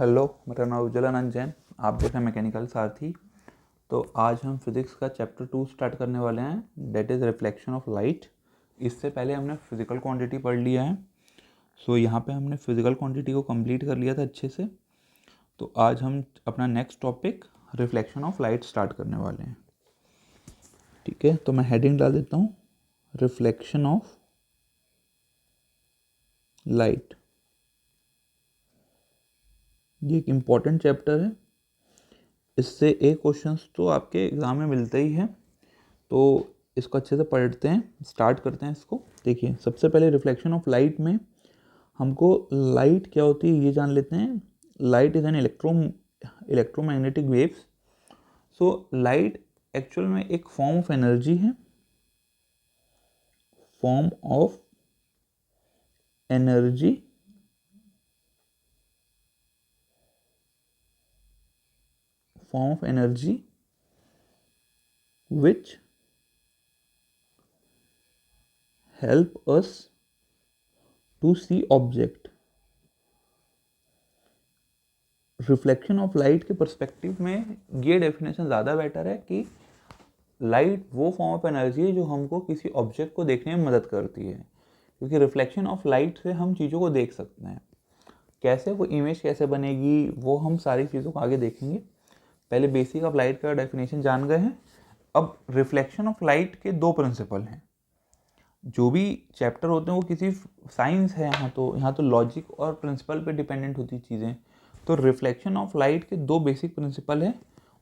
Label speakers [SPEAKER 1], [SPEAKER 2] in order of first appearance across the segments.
[SPEAKER 1] Hello, मेरा नाम उज्ज्वलानंद जैन। आप देख रहे हैं मैकेनिकल सारथी। तो आज हम फिज़िक्स का चैप्टर 2 स्टार्ट करने वाले हैं, that is reflection of light. इससे पहले हमने फिज़िकल क्वांटिटी पढ़ लिया है। यहाँ पे हमने फिज़िकल क्वांटिटी को कंप्लीट कर लिया था अच्छे से। तो आज हम अपना next topic reflection of light start करने वाले हैं। ठीक है, तो मैं हेडिंग डाल देता हूँ, रिफ्लेक्शन ऑफ लाइट। ये एक इम्पॉर्टेंट चैप्टर है। इससे एक क्वेश्चंस तो आपके एग्ज़ाम में मिलते ही हैं, तो इसको अच्छे से पढ़ते हैं, स्टार्ट करते हैं इसको। देखिए, सबसे पहले रिफ्लेक्शन ऑफ लाइट में हमको लाइट क्या होती है ये जान लेते हैं। Light is an electromagnetic waves. So light actual में एक फॉर्म ऑफ एनर्जी है, form of energy which help us to see object। Reflection of light के पर्सपेक्टिव में ये डेफिनेशन ज़्यादा बेटर है कि लाइट वो फॉर्म ऑफ एनर्जी है जो हमको किसी ऑब्जेक्ट को देखने में मदद करती है, क्योंकि रिफ्लेक्शन ऑफ लाइट से हम चीज़ों को देख सकते हैं। कैसे, वो इमेज कैसे बनेगी, वो हम सारी चीज़ों को आगे देखेंगे। पहले बेसिक ऑफ लाइट का डेफिनेशन जान गए हैं। अब रिफ्लेक्शन ऑफ लाइट के दो प्रिंसिपल हैं। जो भी चैप्टर होते हैं वो किसी साइंस है, यहाँ तो लॉजिक और प्रिंसिपल पे डिपेंडेंट होती चीज़ें। तो रिफ्लेक्शन ऑफ लाइट के दो बेसिक प्रिंसिपल हैं,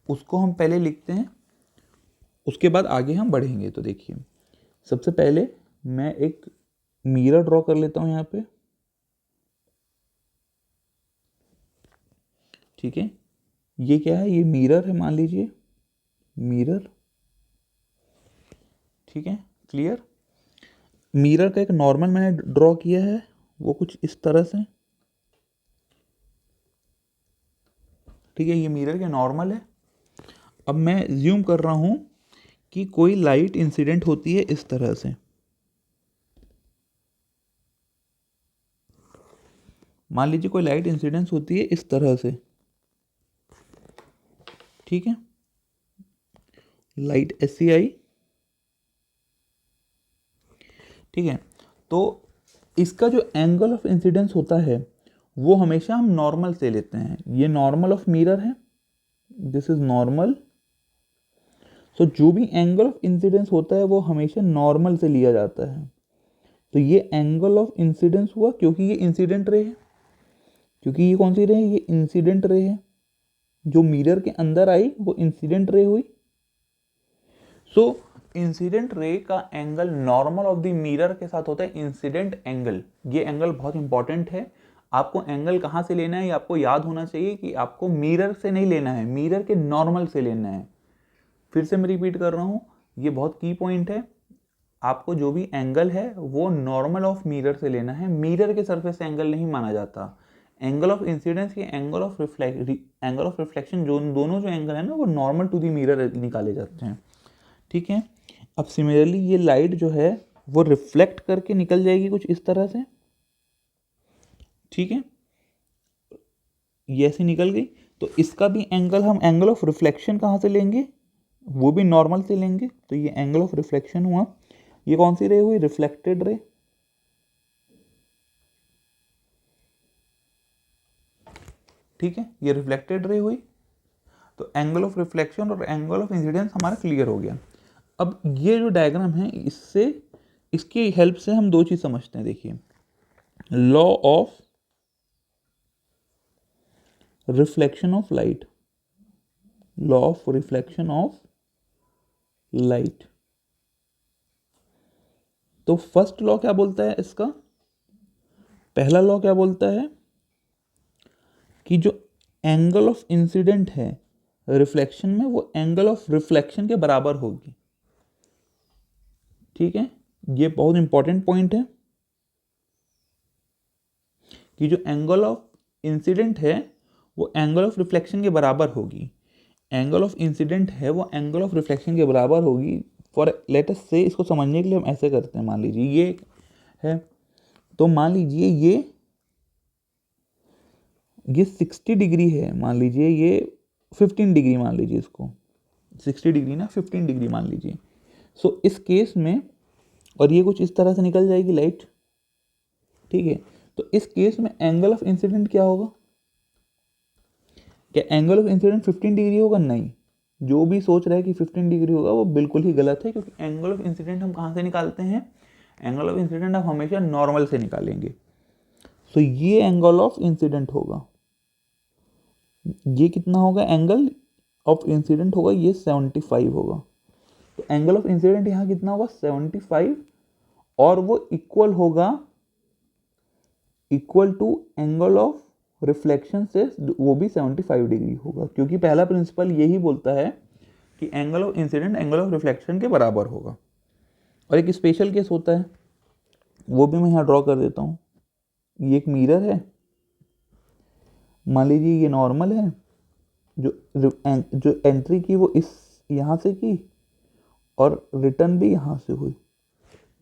[SPEAKER 1] उसको हम पहले लिखते हैं, उसके बाद आगे हम बढ़ेंगे। तो देखिए, सबसे पहले मैं एक मिरर ड्रॉ कर लेता हूँ यहाँ पे। ठीक है, ये क्या है, ये मिरर है, मान लीजिए मिरर। ठीक है, क्लियर। मिरर का एक नॉर्मल मैंने ड्रॉ किया है, वो कुछ इस तरह से। ठीक है, ये मिरर के नॉर्मल है। अब मैं ज्यूम कर रहा हूं कि कोई लाइट इंसिडेंट होती है इस तरह से। मान लीजिए कोई लाइट इंसिडेंस होती है इस तरह से। ठीक है, लाइट ऐसी आई। ठीक है, तो इसका जो एंगल ऑफ इंसिडेंस होता है वो हमेशा हम नॉर्मल से लेते हैं। ये नॉर्मल ऑफ मिरर है, दिस इज नॉर्मल। सो जो भी एंगल ऑफ इंसिडेंस होता है वो हमेशा नॉर्मल से लिया जाता है। तो ये एंगल ऑफ इंसिडेंस हुआ क्योंकि ये इंसिडेंट रे है। क्योंकि ये कौन सी रे है, ये इंसिडेंट रे है। जो मिरर के अंदर आई वो इंसिडेंट रे हुई। सो इंसिडेंट रे का angle normal of the mirror के साथ होता है इंसिडेंट एंगल। ये एंगल बहुत इंपॉर्टेंट है। आपको एंगल कहाँ से लेना है ये आपको याद होना चाहिए कि आपको मिरर से नहीं लेना है, मिरर के नॉर्मल से लेना है। फिर से मैं रिपीट कर रहा हूँ, ये बहुत की पॉइंट है। आपको जो भी एंगल है वो नॉर्मल ऑफ मिरर से लेना है, मिरर के सरफेस एंगल नहीं माना जाता। एंगल ऑफ इंसिडेंस के एंगल ऑफ रिफ्लेक्शन जो दोनों जो एंगल है ना वो नॉर्मल टू दी मिरर निकाले जाते हैं। ठीक है, अब सिमिलरली ये लाइट जो है वो रिफ्लेक्ट करके निकल जाएगी कुछ इस तरह से। ठीक है, ये ऐसे निकल गई। तो इसका भी एंगल हम एंगल ऑफ रिफ्लेक्शन कहाँ से लेंगे, वो भी नॉर्मल से लेंगे। तो ये एंगल ऑफ रिफ्लेक्शन हुआ। ये कौन सी रे हुई, रिफ्लेक्टेड रे। ठीक है, ये रिफ्लेक्टेड रे हुई। तो एंगल ऑफ रिफ्लेक्शन और एंगल ऑफ इंसिडेंस हमारा क्लियर हो गया। अब ये जो डायग्राम है, इससे इसकी हेल्प से हम दो चीज समझते हैं। देखिए, law of reflection of light, law of reflection of light. तो फर्स्ट लॉ क्या बोलता है इसका, पहला लॉ क्या बोलता है कि जो एंगल ऑफ इंसिडेंट है रिफ्लेक्शन में वो एंगल ऑफ रिफ्लेक्शन के बराबर होगी। ठीक है, ये बहुत इंपॉर्टेंट पॉइंट है कि जो एंगल ऑफ इंसिडेंट है वो एंगल ऑफ रिफ्लेक्शन के बराबर होगी। एंगल ऑफ इंसिडेंट है वो एंगल ऑफ रिफ्लेक्शन के बराबर होगी। फॉर लेट अस से, इसको समझने के लिए हम ऐसे करते हैं। मान लीजिए ये है, तो मान लीजिए ये 60 डिग्री है, मान लीजिए ये 15 डिग्री मान लीजिए इसको, 60 डिग्री ना 15 डिग्री मान लीजिए। सो इस केस में, और ये कुछ इस तरह से निकल जाएगी लाइट, ठीक है। तो इस केस में एंगल ऑफ इंसिडेंट क्या होगा? क्या एंगल ऑफ इंसिडेंट 15 डिग्री होगा? नहीं। जो भी सोच रहा है कि 15 डिग्री होगा वो बिल्कुल ही गलत है, क्योंकि एंगल ऑफ इंसिडेंट हम कहाँ से निकालते हैं? एंगल ऑफ इंसिडेंट आप हमेशा नॉर्मल से निकालेंगे। सो ये एंगल ऑफ इंसिडेंट होगा, ये कितना होगा? एंगल ऑफ इंसिडेंट होगा ये 75 होगा। तो एंगल ऑफ इंसिडेंट यहाँ कितना होगा? 75, और वो equal to angle of reflection से वो भी 75 डिग्री होगा, क्योंकि पहला प्रिंसिपल यही बोलता है कि angle of incident angle of reflection के बराबर होगा। और एक स्पेशल केस होता है, वो भी मैं यहाँ ड्रॉ कर देता हूँ। ये एक मिरर है, मान लीजिए ये नॉर्मल है, जो एंट्री की वो इस यहाँ से की और रिटर्न भी यहाँ से हुई।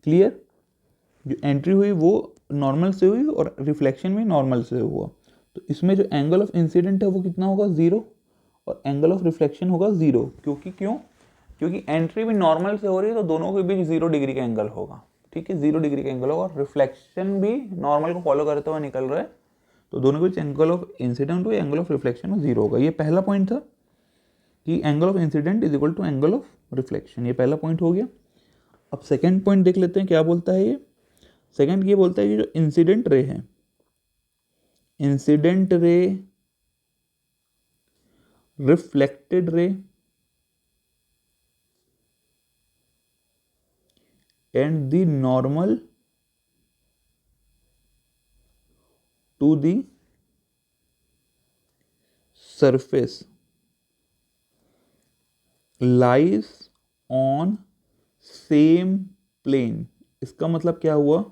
[SPEAKER 1] क्लियर? जो एंट्री हुई वो नॉर्मल से हुई और रिफ्लेक्शन भी नॉर्मल से हुआ। तो इसमें जो एंगल ऑफ इंसिडेंट है वो कितना होगा? 0, और एंगल ऑफ रिफ्लेक्शन होगा 0। क्योंकि एंट्री भी नॉर्मल से हो रही है, तो दोनों के बीच 0 डिग्री का एंगल होगा, ठीक है, 0 डिग्री का एंगल होगा। और रिफ्लेक्शन भी नॉर्मल को फॉलो करते हुए निकल रहा है, तो दोनों के बीच एंगल ऑफ इंसिडेंट और एंगल ऑफ रिफ्लेक्शन में 0 होगा। ये पहला पॉइंट था कि angle of incident is equal to angle of reflection, ये पहला पॉइंट हो गया। अब सेकेंड पॉइंट देख लेते हैं क्या बोलता है ये। सेकेंड ये बोलता है कि जो इंसिडेंट रे है, incident ray, reflected ray and the normal to the surface lies on same plane। इसका मतलब क्या हुआ?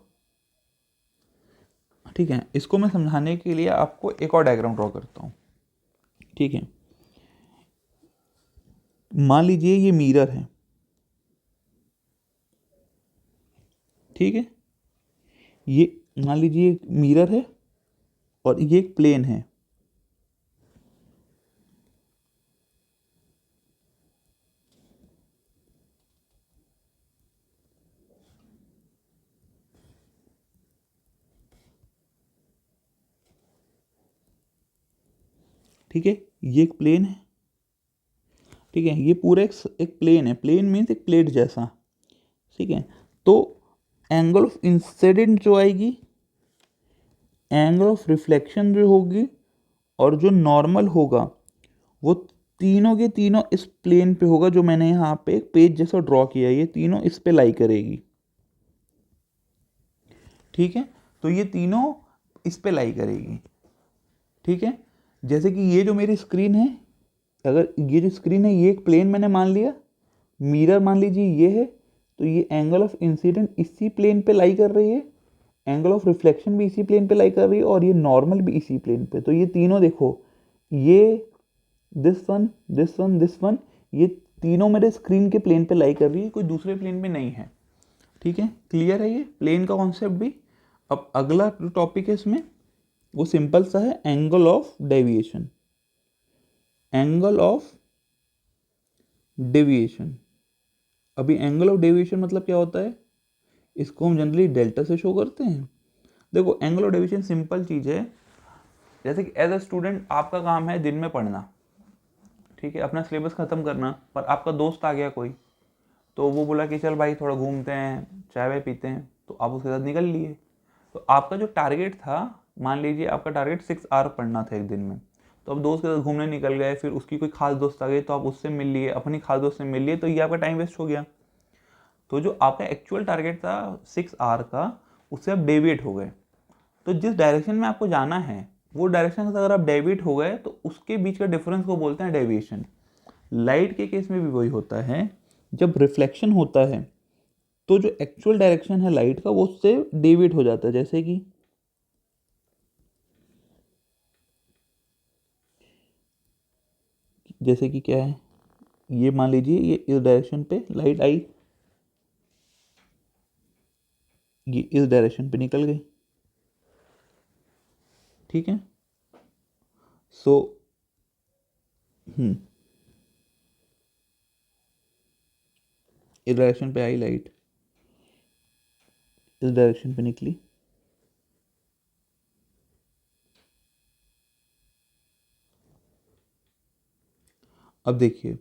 [SPEAKER 1] ठीक है, इसको मैं समझाने के लिए आपको एक और डायग्राम ड्रॉ करता हूँ, ठीक है। मान लीजिए ये मिरर है, ठीक है, ये मान लीजिए एक मिरर है और ये एक प्लेन है, ठीक है, ये एक प्लेन है, ठीक है, ये पूरा एक प्लेन है। प्लेन मीन्स एक प्लेट जैसा, ठीक है। तो एंगल ऑफ इंसिडेंट जो आएगी, एंगल ऑफ रिफ्लेक्शन जो होगी, और जो नॉर्मल होगा, वो तीनों के तीनों इस प्लेन पे होगा, जो मैंने यहाँ पे एक पेज जैसा ड्रॉ किया है, ये तीनों इस पे लाई करेगी, ठीक है। तो ये तीनों इस पे लाई करेगी, ठीक है। जैसे कि ये जो मेरी स्क्रीन है, अगर ये जो स्क्रीन है ये एक प्लेन मैंने मान लिया, मिरर मान लीजिए ये है, तो ये एंगल ऑफ इंसिडेंट इसी प्लेन पे लाई कर रही है, एंगल ऑफ रिफ्लेक्शन भी इसी प्लेन पे लाई कर रही है, और ये नॉर्मल भी इसी प्लेन पे। तो ये तीनों देखो, ये this one, this one, this one, ये तीनों मेरे स्क्रीन के प्लेन पे लाई कर रही है, कोई दूसरे प्लेन पे नहीं है, ठीक है। क्लियर है ये प्लेन का कॉन्सेप्ट भी। अब अगला जो टॉपिक है इसमें वो सिंपल सा है, angle of deviation. Angle of deviation, अभी एंगल ऑफ डेविएशन मतलब क्या होता है? इसको हम जनरली डेल्टा से शो करते हैं। देखो एंगल ऑफ डेविएशन सिंपल चीज़ है, जैसे कि एज अ स्टूडेंट आपका काम है दिन में पढ़ना, ठीक है, अपना सिलेबस ख़त्म करना, पर आपका दोस्त आ गया कोई, तो वो बोला कि चल भाई थोड़ा घूमते हैं, चाय वाय पीते हैं, तो आप उसके साथ निकल लिए। तो आपका जो टारगेट था, मान लीजिए आपका टारगेट 6 आवर पढ़ना था एक दिन में, तो अब दोस्त के साथ घूमने निकल गए, फिर उसकी कोई खास दोस्त आ गई तो आप उससे मिल लिए, अपनी खास दोस्त से मिल लिए, तो ये आपका टाइम वेस्ट हो गया। तो जो आपका एक्चुअल टारगेट था 6 आवर का, उससे आप डेविएट हो गए। तो जिस डायरेक्शन में आपको जाना है वो डायरेक्शन से अगर आप डेविएट हो गए, तो उसके बीच का डिफरेंस को बोलते हैं डेविएशन। लाइट के केस में भी वही होता है, जब रिफ्लेक्शन होता है तो जो एक्चुअल डायरेक्शन है लाइट का वो उससे डेविएट हो जाता है। जैसे कि क्या है, ये मान लीजिए ये इस डायरेक्शन पे लाइट आई, ये इस डायरेक्शन पे निकल गई, ठीक है। सो इस डायरेक्शन पे आई लाइट, इस डायरेक्शन पे निकली, अब देखिए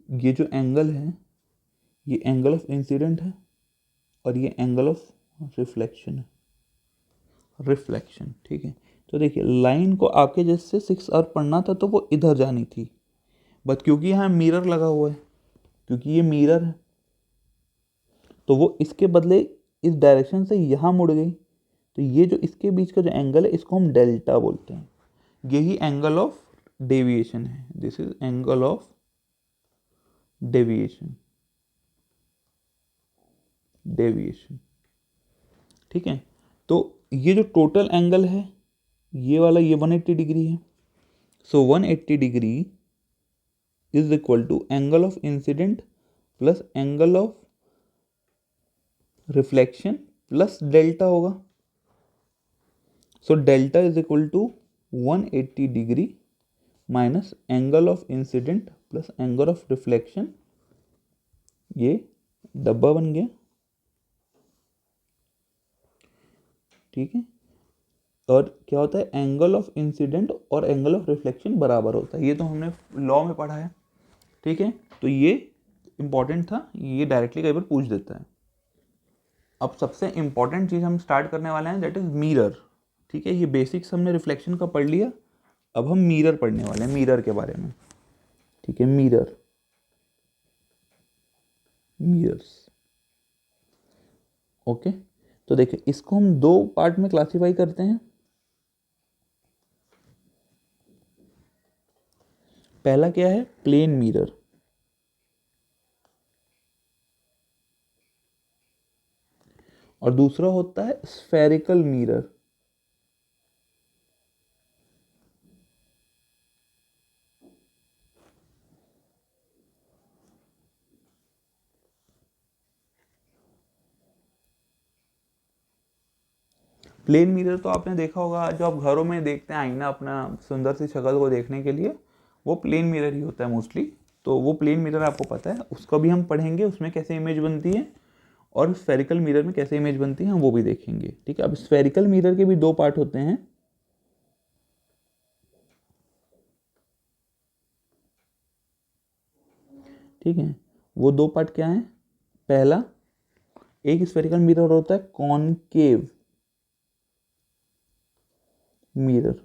[SPEAKER 1] ये जो एंगल है ये एंगल ऑफ इंसिडेंट है और ये एंगल ऑफ रिफ्लेक्शन है, रिफ्लेक्शन, ठीक है। तो देखिए लाइन को आपके जैसे 6 आवर पढ़ना था तो वो इधर जानी थी, बट क्योंकि यहाँ मिरर लगा हुआ है, क्योंकि ये मिरर है तो वो इसके बदले इस डायरेक्शन से यहाँ मुड़ गई, तो ये जो इसके बीच का जो एंगल है इसको हम डेल्टा बोलते हैं, यही एंगल ऑफ डेविएशन है, this is angle of deviation, deviation, ठीक है। तो ये जो टोटल एंगल है ये वाला ये 180 डिग्री है, so 180 degree is equal to angle of incident plus angle of reflection plus delta होगा, so delta is equal to 180 degree minus angle of incident plus angle of reflection, ये डब्बा बन गया, ठीक है। और क्या होता है एंगल ऑफ इंसिडेंट और एंगल ऑफ रिफ्लेक्शन बराबर होता है, ये तो हमने लॉ में पढ़ा है, ठीक है। तो ये इंपॉर्टेंट था, ये डायरेक्टली कई बार पूछ देता है। अब सबसे इंपॉर्टेंट चीज़ हम स्टार्ट करने वाले हैं दैट इज मिरर, ठीक है। ये बेसिक्स हमने रिफ्लेक्शन का पढ़ लिया, अब हम मिरर पढ़ने वाले हैं, मिरर के बारे में, ठीक है। Mirror, mirrors, okay. तो देखिए इसको हम दो पार्ट में क्लासिफाई करते हैं, पहला क्या है प्लेन मिरर, और दूसरा होता है स्फेरिकल मिरर। प्लेन मिरर तो आपने देखा होगा, जो आप घरों में देखते हैं आईना अपना सुंदर सी शक्ल को देखने के लिए, वो प्लेन मिरर ही होता है मोस्टली। तो वो प्लेन मिरर आपको पता है, उसको भी हम पढ़ेंगे, उसमें कैसे इमेज बनती है, और स्फेरिकल मिरर में कैसे इमेज बनती है हम वो भी देखेंगे, ठीक है। अब स्फेरिकल मिरर के भी दो पार्ट होते हैं, ठीक है। वो दो पार्ट क्या है, पहला एक स्फेरिकल मिरर होता है कॉनकेव मिरर,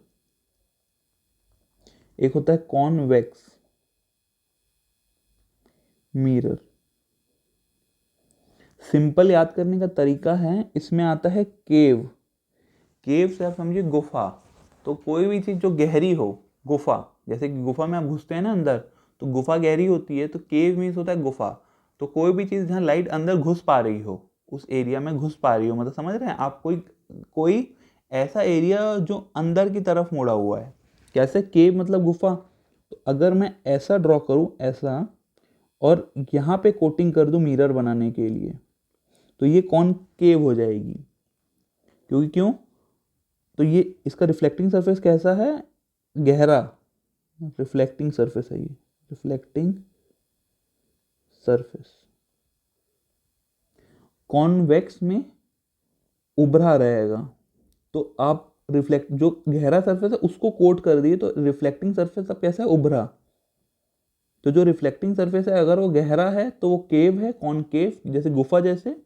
[SPEAKER 1] एक होता है कॉन्वेक्स मिरर। सिंपल याद करने का तरीका है, इसमें आता है केव, केव से आप समझिए गुफा, तो कोई भी चीज़ जो गहरी हो, गुफा, जैसे कि गुफा में आप घुसते हैं ना अंदर, तो गुफा गहरी होती है, तो केव मीन्स होता है गुफा। तो कोई भी चीज़ जहाँ लाइट अंदर घुस पा रही हो, उस एरिया में घुस पा रही हो, मतलब समझ रहे हैं आप, कोई कोई ऐसा एरिया जो अंदर की तरफ मुड़ा हुआ है, कैसे केव मतलब गुफा। तो अगर मैं ऐसा ड्रॉ करूँ ऐसा, और यहाँ पे कोटिंग कर दूँ मिरर बनाने के लिए, तो ये कॉनकेव हो जाएगी, क्योंकि क्यों, तो ये इसका रिफ्लेक्टिंग सरफेस कैसा है, गहरा, रिफ्लेक्टिंग सरफेस है ये, रिफ्लेक्टिंग सरफेस। कॉन्वेक्स में उभरा रहेगा, तो आप रिफ्लेक्ट जो गहरा सरफेस है उसको कोट कर दिए, तो रिफ्लेक्टिंग सरफेस अब कैसा है, उभरा। तो जो रिफ्लेक्टिंग सरफेस है अगर वो गहरा है तो वो केव है, कॉनकेव जैसे गुफा जैसे,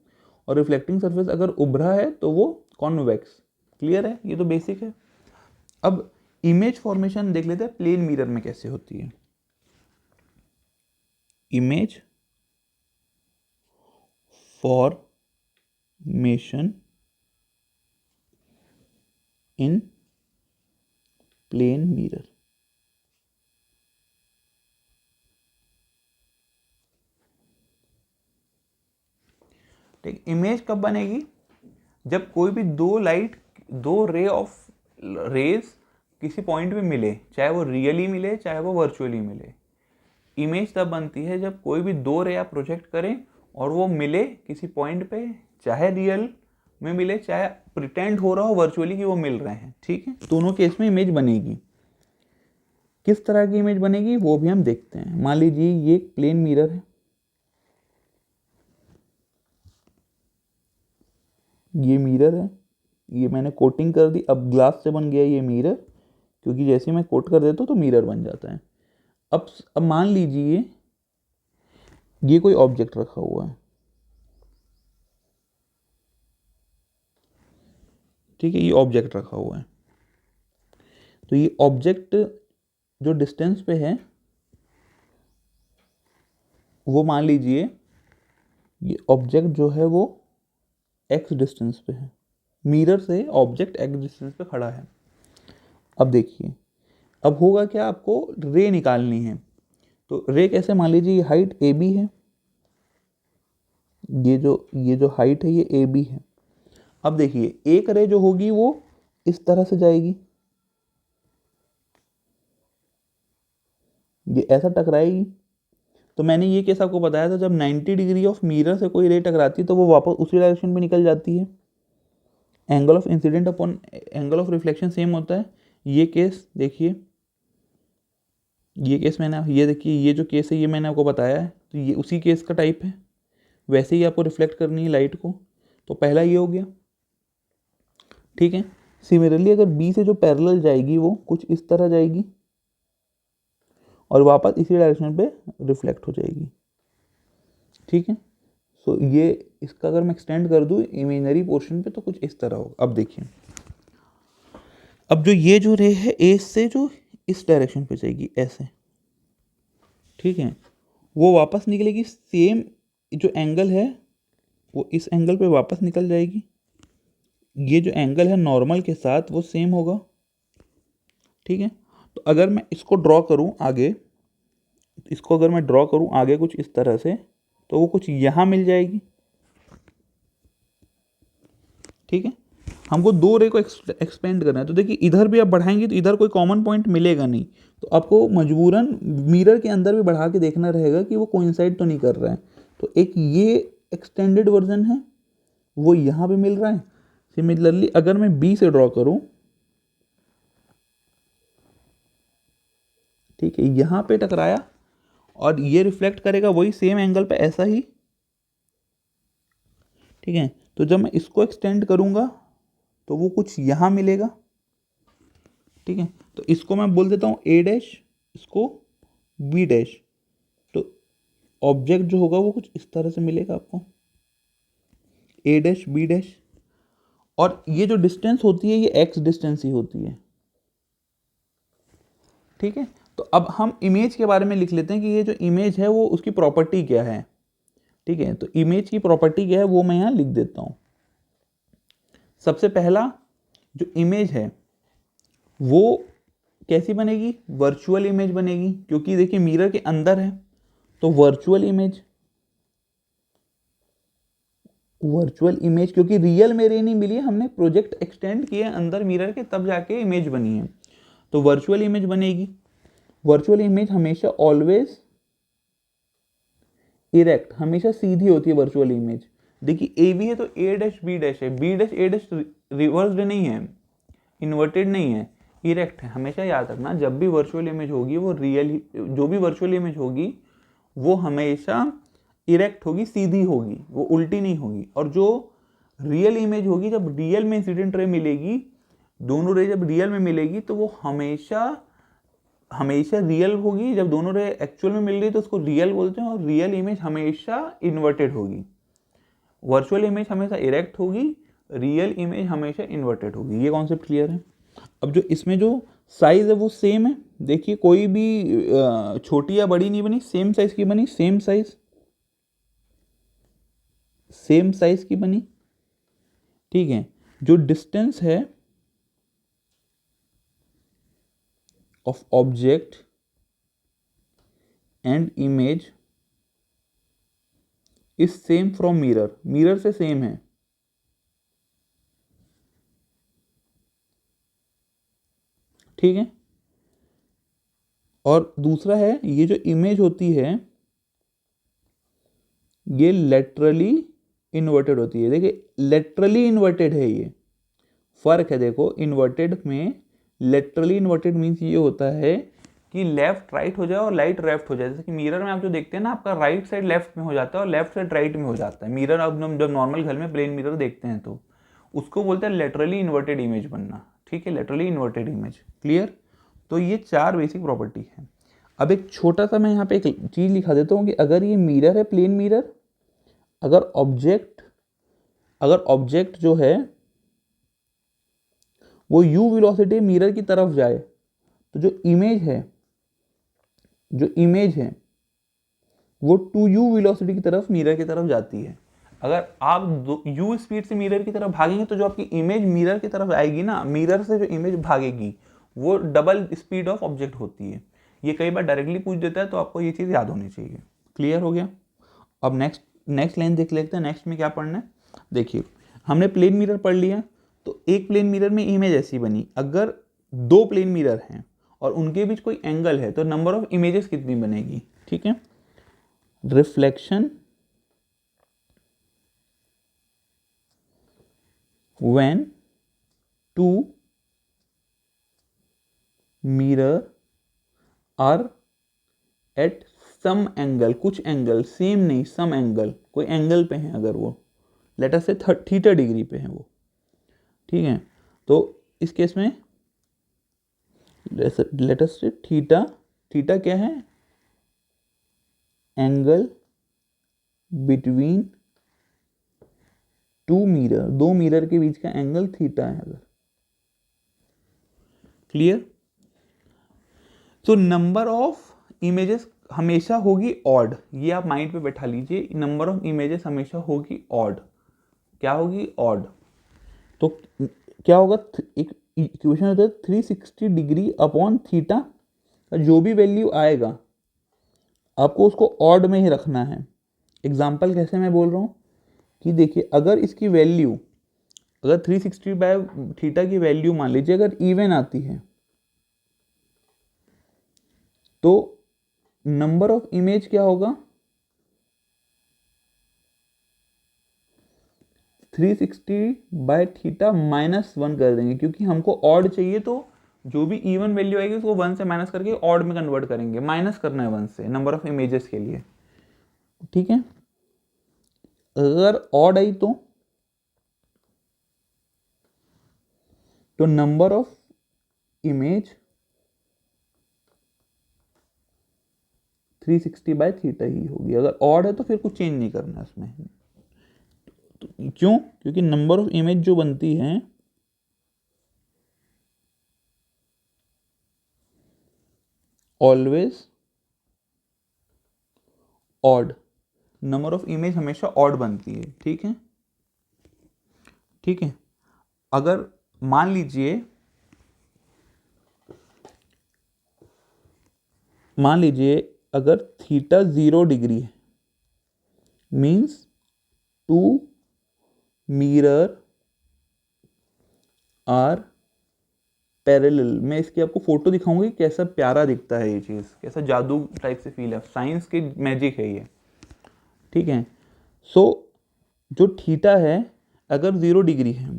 [SPEAKER 1] और रिफ्लेक्टिंग सरफेस अगर उभरा है तो वो कॉन्वेक्स। क्लियर है, ये तो बेसिक है। अब इमेज फॉर्मेशन देख लेते हैं प्लेन मिरर में कैसे होती है। Image formation in plane mirror, ठीक। इमेज कब बनेगी, जब कोई भी दो लाइट, दो रे ऑफ रेज किसी पॉइंट पे मिले, चाहे वो रियली मिले चाहे वो वर्चुअली मिले। इमेज तब बनती है जब कोई भी दो रे आप प्रोजेक्ट करें और वो मिले किसी पॉइंट पे, चाहे रियल में मिले चाहे प्रिटेंड हो रहा हो वर्चुअली कि वो मिल रहे हैं, ठीक है। दोनों केस में इमेज बनेगी। किस तरह की इमेज बनेगी वो भी हम देखते हैं। मान लीजिए ये एक प्लेन मिरर है, ये मिरर है, ये मैंने कोटिंग कर दी, अब ग्लास से बन गया ये मिरर, क्योंकि जैसे मैं कोट कर देता हूँ तो मिरर बन जाता है। अब मान लीजिए ये कोई ऑब्जेक्ट रखा हुआ है, ठीक है, ये ऑब्जेक्ट रखा हुआ है। तो ये ऑब्जेक्ट जो डिस्टेंस पे है वो मान लीजिए ये ऑब्जेक्ट जो है वो एक्स डिस्टेंस पे है, मिरर से ऑब्जेक्ट एक्स डिस्टेंस पे खड़ा है। अब देखिए, अब होगा क्या, आपको रे निकालनी है। तो रे कैसे, मान लीजिए ये हाइट ए बी है, ये जो हाइट है ये ए बी है। अब देखिए एक रे जो होगी वो इस तरह से जाएगी, ये ऐसा टकराएगी। तो मैंने ये केस आपको बताया था, जब 90 डिग्री ऑफ मिरर से कोई रे टकराती है तो वो वापस उसी डायरेक्शन में निकल जाती है। Angle of incident upon angle of reflection same होता है। ये केस देखिए, ये केस मैंने, ये देखिए ये जो केस है ये मैंने आपको बताया है, तो ये उसी केस का टाइप है। वैसे ही आपको रिफ्लेक्ट करनी है लाइट को। तो पहला ये हो गया, ठीक है। सिमिलरली अगर बी से जो पैरेलल जाएगी वो कुछ इस तरह जाएगी और वापस इसी डायरेक्शन पे रिफ्लेक्ट हो जाएगी, ठीक है। सो ये इसका अगर मैं एक्सटेंड कर दूँ इमेजिनरी पोर्शन पे तो कुछ इस तरह होगा। अब देखिए, अब जो ये जो रे है ए से जो इस डायरेक्शन पे जाएगी ऐसे, ठीक है, वो वापस निकलेगी सेम, जो एंगल है वो इस एंगल पे वापस निकल जाएगी। ये जो एंगल है नॉर्मल के साथ वो सेम होगा, ठीक है। तो अगर मैं इसको ड्रॉ करूं आगे, इसको अगर मैं ड्रॉ करूं आगे कुछ इस तरह से, तो वो कुछ यहाँ मिल जाएगी, ठीक है। हमको दो रे को एक्सपेंड करना है, तो देखिए इधर भी आप बढ़ाएंगे तो इधर कोई कॉमन पॉइंट मिलेगा नहीं, तो आपको मजबूरन मिरर के अंदर भी बढ़ा के देखना रहेगा कि वो कोइंसाइड तो नहीं कर रहा है। तो एक ये एक्सटेंडेड वर्जन है, वो यहाँ पे मिल रहा है। सिमिलरली अगर मैं बी से ड्रॉ करूँ, ठीक है, यहाँ पे टकराया और ये रिफ्लेक्ट करेगा वही सेम एंगल पे ऐसा ही, ठीक है। तो जब मैं इसको एक्सटेंड करूँगा तो वो कुछ यहाँ मिलेगा, ठीक है। तो इसको मैं बोल देता हूँ ए डैश, इसको बी डैश। तो ऑब्जेक्ट जो होगा वो कुछ इस तरह से मिलेगा आपको, ए डैश बी डैश। और ये जो डिस्टेंस होती है ये एक्स डिस्टेंस ही होती है, ठीक है। तो अब हम इमेज के बारे में लिख लेते हैं कि ये जो इमेज है वो उसकी प्रॉपर्टी क्या है, ठीक है। तो इमेज की प्रॉपर्टी क्या है वो मैं यहाँ लिख देता हूँ। सबसे पहला जो इमेज है वो कैसी बनेगी, वर्चुअल इमेज बनेगी, क्योंकि देखिए मिरर के अंदर है तो वर्चुअल इमेज, वर्चुअल इमेज, क्योंकि रियल मेरे नहीं मिली है, हमने प्रोजेक्ट एक्सटेंड किए अंदर मिरर के तब जाके इमेज बनी है। तो वर्चुअल इमेज बनेगी। वर्चुअल इमेज हमेशा ऑलवेज इरेक्ट, हमेशा सीधी होती है वर्चुअल इमेज। देखिए ए बी है तो ए डैश बी डैश है, बी डैश ए डैश रिवर्स्ड नहीं है, इन्वर्टेड नहीं है, इरेक्ट है। हमेशा याद रखना जब भी वर्चुअल इमेज होगी वो रियल, जो भी वर्चुअल इमेज होगी वो हमेशा इरेक्ट होगी, सीधी होगी, वो उल्टी नहीं होगी। और जो रियल इमेज होगी, जब रियल में इंसिडेंट रे मिलेगी, दोनों रे जब रियल में मिलेगी तो वो हमेशा हमेशा रियल होगी। जब दोनों रे एक्चुअल में मिल रही तो उसको रियल बोलते हैं, और रियल इमेज हमेशा इन्वर्टेड होगी। वर्चुअल इमेज हमेशा इरेक्ट होगी, रियल इमेज हमेशा इन्वर्टेड होगी। ये कॉन्सेप्ट क्लियर है। अब जो इसमें जो साइज है वो सेम है, देखिए कोई भी छोटी या बड़ी नहीं बनी, सेम साइज की बनी, सेम साइज, सेम साइज की बनी, ठीक है। जो डिस्टेंस है of object and image is same from mirror, mirror से सेम है, ठीक है। और दूसरा है ये जो इमेज होती है ये लेटरली इन्वर्टेड होती है। देखिए लेटरली इन्वर्टेड है, ये फर्क है। देखो इन्वर्टेड में लेटरली इन्वर्टेड मीन्स ये होता है कि लेफ्ट राइट हो जाए और राइट लेफ्ट हो जाए। जैसे कि मिरर में आप जो देखते हैं ना, आपका राइट साइड लेफ्ट में हो जाता है और लेफ्ट साइड राइट में हो जाता है। मिरर अब हम जब नॉर्मल घर में प्लेन मिरर देखते हैं तो उसको बोलते हैं लेटरली इन्वर्टेड इमेज बनना, ठीक है, लेटरली इन्वर्टेड इमेज। क्लियर? तो ये 4 बेसिक प्रॉपर्टी है। अब एक छोटा सा मैं यहाँ पे एक चीज़ लिखा देता हूँ कि अगर ये मिरर है, प्लेन मिरर, अगर ऑब्जेक्ट जो है वो u वेलोसिटी मिरर की तरफ जाए तो जो इमेज है वो 2u वेलोसिटी की तरफ मिरर की तरफ जाती है। अगर आप u स्पीड से मिरर की तरफ भागेंगे तो जो आपकी इमेज मिरर की तरफ आएगी ना, मिरर से जो इमेज भागेगी वो डबल स्पीड ऑफ ऑब्जेक्ट होती है। ये कई बार डायरेक्टली पूछ देता है, तो आपको ये चीज़ याद होनी चाहिए। क्लियर हो गया? अब नेक्स्ट लाइन देख लेते हैं। नेक्स्ट में क्या पढ़ना है? देखिए, हमने प्लेन मिरर पढ़ लिया, तो एक प्लेन मिरर में इमेज ऐसी बनी। अगर 2 प्लेन मिरर हैं और उनके बीच कोई एंगल है तो नंबर ऑफ इमेजेस कितनी बनेगी? ठीक है, reflection when 2 mirror are at some angle, कुछ एंगल, सेम नहीं, सम एंगल, कोई एंगल पे हैं अगर वो लेट अस से थीटा डिग्री पे हैं वो, ठीक है, तो इस केस में लेट अस से थीटा क्या है? एंगल बिटवीन 2 मिरर, 2 मिरर के बीच का एंगल थीटा है अगर। क्लियर? तो नंबर ऑफ इमेजेस हमेशा होगी ऑड, ये आप माइंड पे बैठा लीजिए। नंबर ऑफ इमेजेस हमेशा होगी ऑड। क्या होगी? ऑड। तो क्या होगा? एक इक्वेशन होता है 360 डिग्री अपॉन थीटा, जो भी वैल्यू आएगा आपको उसको ऑड में ही रखना है। एग्जाम्पल कैसे मैं बोल रहा हूँ कि देखिए, अगर इसकी वैल्यू, अगर 360 बाय थीटा की वैल्यू मान लीजिए अगर इवन आती है तो नंबर ऑफ इमेज क्या होगा? 360 बाय थीटा -1 कर देंगे, क्योंकि हमको ऑड चाहिए, तो जो भी इवन वैल्यू आएगी उसको 1 से माइनस करके ऑड में कन्वर्ट करेंगे। माइनस करना है 1 से नंबर ऑफ इमेजेस के लिए, ठीक है। अगर ऑड आई तो number of image 360 by theta ही होगी। अगर ऑड है तो फिर कुछ चेंज नहीं करना है उसमें। तो क्यों? क्योंकि नंबर ऑफ इमेज जो बनती है always odd, number of image हमेशा ऑड बनती है, ठीक है, ठीक है। अगर मान लीजिए अगर थीटा 0 डिग्री है, मीन्स 2 मिरर आर पैरेलल। मैं इसकी आपको फोटो दिखाऊंगी, कैसा प्यारा दिखता है ये चीज़, कैसा जादू टाइप से फील है, साइंस की मैजिक है ये, ठीक है। सो जो थीटा है अगर 0 डिग्री है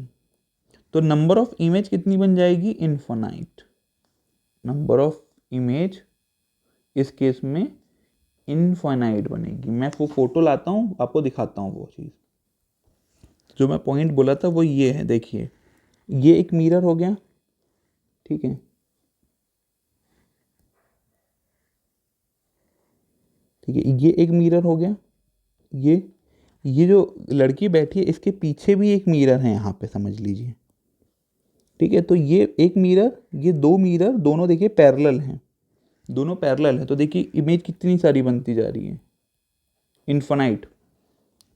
[SPEAKER 1] तो नंबर ऑफ इमेज कितनी बन जाएगी? इनफाइनाइट। नंबर ऑफ इमेज इस केस में इनफाइनाइट बनेगी। मैं वो फोटो लाता हूँ, आपको दिखाता हूँ वो चीज़। जो मैं पॉइंट बोला था वो ये है, देखिए, ये एक मिरर हो गया, ठीक है, ठीक है, ये एक मिरर हो गया। ये जो लड़की बैठी है इसके पीछे भी एक मिरर है यहाँ पे, समझ लीजिए, ठीक है। तो ये एक मिरर, ये 2 मिरर, दोनों देखिए पैरेलल हैं, दोनों पैरेलल है, तो देखिए इमेज कितनी सारी बनती जा रही है, इन्फिनाइट,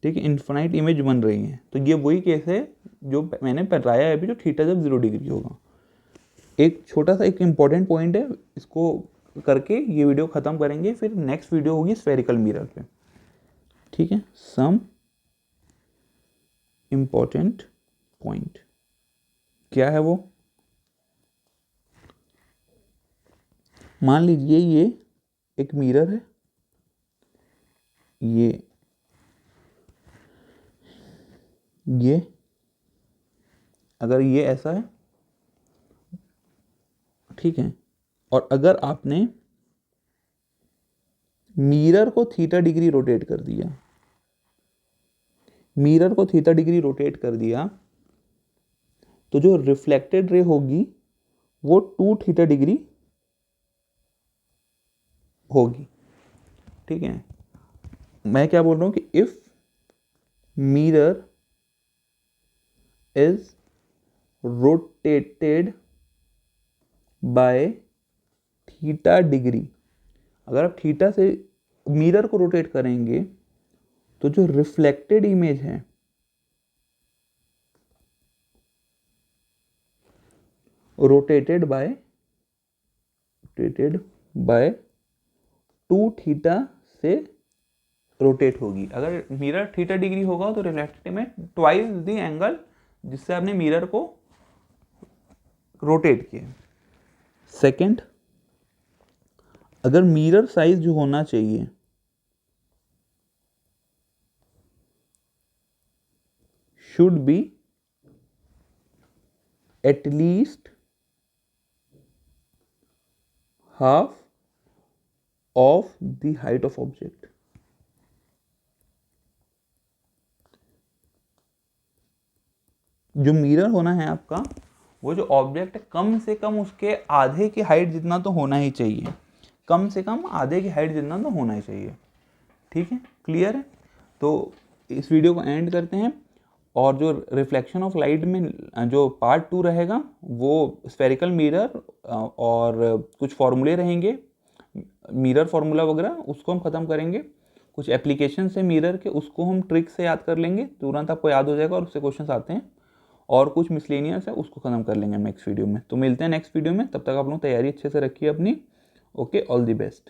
[SPEAKER 1] ठीक है, इन्फिनाइट इमेज बन रही है। तो ये वही केस है जो मैंने बताया है अभी, जो थीटा जब 0 डिग्री होगा। एक छोटा सा एक इम्पॉर्टेंट पॉइंट है, इसको करके ये वीडियो ख़त्म करेंगे, फिर नेक्स्ट वीडियो होगी स्फेरिकल मिरर पे, ठीक है। सम इम्पॉर्टेंट पॉइंट क्या है वो? मान लीजिए ये एक मिरर है, ये अगर ये ऐसा है, ठीक है, और अगर आपने मिरर को थीटा डिग्री रोटेट कर दिया, मिरर को थीटा डिग्री रोटेट कर दिया, तो जो रिफ्लेक्टेड रे होगी वो 2 थीटा डिग्री होगी। ठीक है, मैं क्या बोल रहा हूं कि if mirror is rotated by theta degree, अगर आप थीटा से मिरर को रोटेट करेंगे तो जो रिफ्लेक्टेड इमेज है रोटेटेड बाय 2 थीटा से रोटेट होगी। अगर मिरर थीटा डिग्री होगा तो रिफ्लेक्टेड में ट्वाइस द एंगल जिससे आपने मिरर को रोटेट किया। सेकंड, अगर मिरर साइज जो होना चाहिए should be at least half of the height of object. जो मिरर होना है आपका, वो जो ऑब्जेक्ट है कम से कम उसके आधे की हाइट जितना तो होना ही चाहिए, कम से कम आधे की हाइट जितना तो होना ही चाहिए। ठीक है, क्लियर है? तो इस वीडियो को एंड करते हैं, और जो रिफ्लेक्शन ऑफ लाइट में जो पार्ट 2 रहेगा वो स्फेरिकल मिरर और कुछ फॉर्मूले रहेंगे, मिरर फार्मूला वगैरह, उसको हम ख़त्म करेंगे। कुछ एप्लीकेशन से मिरर के उसको हम ट्रिक से याद कर लेंगे, तुरंत आपको याद हो जाएगा और उससे क्वेश्चन आते हैं। और कुछ मिसलेनियस है उसको ख़त्म कर लेंगे नेक्स्ट वीडियो में। तो मिलते हैं नेक्स्ट वीडियो में, तब तक आप लोग तैयारी अच्छे से रखिए अपनी। Okay, all the best.